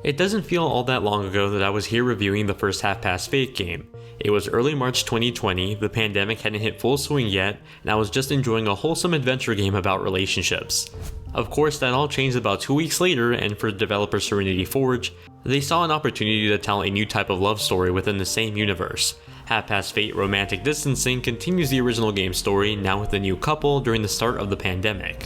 It doesn't feel all that long ago that I was here reviewing the first Half-Past Fate game. It was early March 2020, the pandemic hadn't hit full swing yet, and I was just enjoying a wholesome adventure game about relationships. Of course, that all changed about 2 weeks later, and for developer Serenity Forge, they saw an opportunity to tell a new type of love story within the same universe. Half-Past Fate Romantic Distancing continues the original game story, now with a new couple during the start of the pandemic.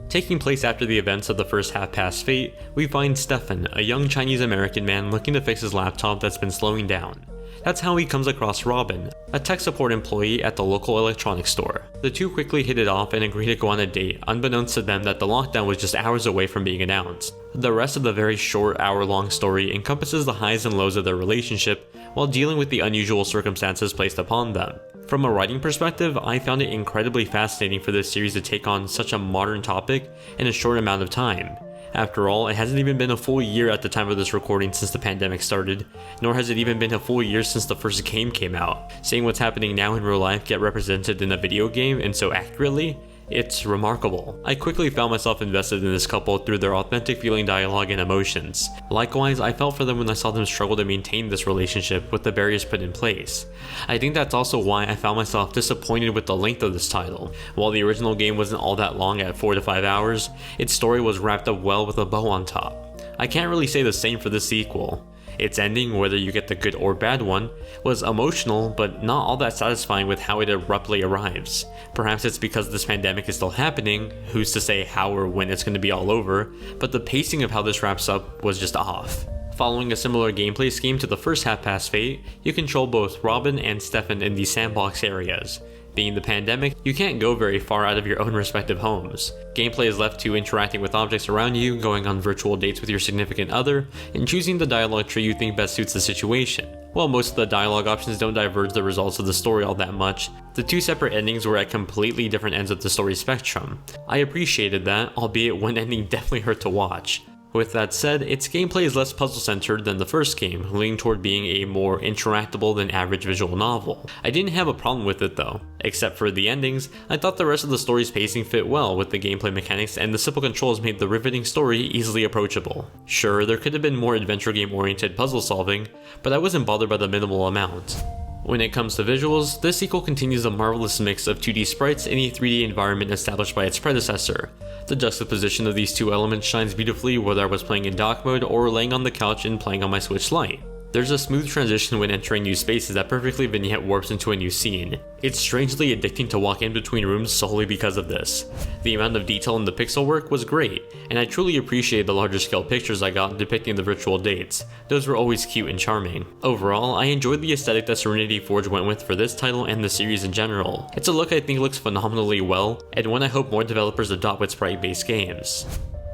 Taking place after the events of the first Half-Past Fate, we find Stefan, a young Chinese-American man looking to fix his laptop that's been slowing down. That's how he comes across Robin, a tech support employee at the local electronics store. The two quickly hit it off and agree to go on a date, unbeknownst to them that the lockdown was just hours away from being announced. The rest of the very short, hour-long story encompasses the highs and lows of their relationship while dealing with the unusual circumstances placed upon them. From a writing perspective, I found it incredibly fascinating for this series to take on such a modern topic in a short amount of time. After all, it hasn't even been a full year at the time of this recording since the pandemic started, nor has it even been a full year since the first game came out. Seeing what's happening now in real life get represented in a video game and so accurately, it's remarkable. I quickly found myself invested in this couple through their authentic feeling dialogue and emotions. Likewise, I felt for them when I saw them struggle to maintain this relationship with the barriers put in place. I think that's also why I found myself disappointed with the length of this title. While the original game wasn't all that long at 4 to 5 hours, its story was wrapped up well with a bow on top. I can't really say the same for the sequel. Its ending, whether you get the good or bad one, was emotional but not all that satisfying with how it abruptly arrives. Perhaps it's because this pandemic is still happening, who's to say how or when it's going to be all over, but the pacing of how this wraps up was just off. Following a similar gameplay scheme to the first Half-Past Fate, you control both Robin and Stefan in these sandbox areas. Being the pandemic, you can't go very far out of your own respective homes. Gameplay is left to interacting with objects around you, going on virtual dates with your significant other, and choosing the dialogue tree you think best suits the situation. While most of the dialogue options don't diverge the results of the story all that much, the two separate endings were at completely different ends of the story spectrum. I appreciated that, albeit one ending definitely hurt to watch. With that said, its gameplay is less puzzle-centered than the first game, leaning toward being a more interactable than average visual novel. I didn't have a problem with it though. Except for the endings, I thought the rest of the story's pacing fit well with the gameplay mechanics, and the simple controls made the riveting story easily approachable. Sure, there could have been more adventure game-oriented puzzle solving, but I wasn't bothered by the minimal amount. When it comes to visuals, this sequel continues a marvelous mix of 2D sprites in a 3D environment established by its predecessor. The juxtaposition of these two elements shines beautifully whether I was playing in dock mode or laying on the couch and playing on my Switch Lite. There's a smooth transition when entering new spaces that perfectly vignette warps into a new scene. It's strangely addicting to walk in between rooms solely because of this. The amount of detail in the pixel work was great, and I truly appreciate the larger scale pictures I got depicting the virtual dates. Those were always cute and charming. Overall, I enjoyed the aesthetic that Serenity Forge went with for this title and the series in general. It's a look I think looks phenomenally well, and one I hope more developers adopt with sprite-based games.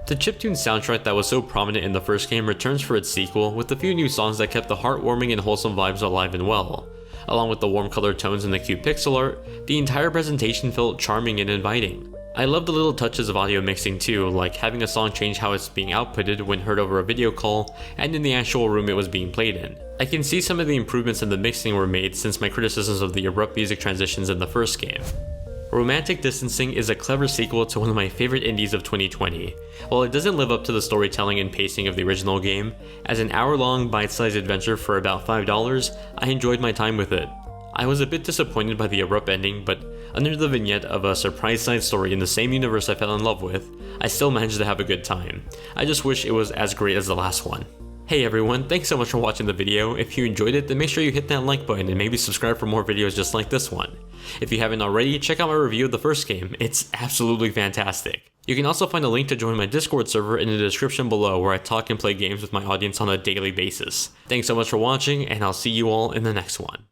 The chiptune soundtrack that was so prominent in the first game returns for its sequel with a few new songs that kept the heartwarming and wholesome vibes alive and well. Along with the warm colored tones and the cute pixel art, the entire presentation felt charming and inviting. I love the little touches of audio mixing too, like having a song change how it's being outputted when heard over a video call and in the actual room it was being played in. I can see some of the improvements in the mixing were made since my criticisms of the abrupt music transitions in the first game. Romantic Distancing is a clever sequel to one of my favorite indies of 2020. While it doesn't live up to the storytelling and pacing of the original game, as an hour-long bite-sized adventure for about $5, I enjoyed my time with it. I was a bit disappointed by the abrupt ending, but under the vignette of a surprise side story in the same universe I fell in love with, I still managed to have a good time. I just wish it was as great as the last one. Hey everyone, thanks so much for watching the video. If you enjoyed it, then make sure you hit that like button and maybe subscribe for more videos just like this one. If you haven't already, check out my review of the first game. It's absolutely fantastic. You can also find a link to join my Discord server in the description below where I talk and play games with my audience on a daily basis. Thanks so much for watching, and I'll see you all in the next one.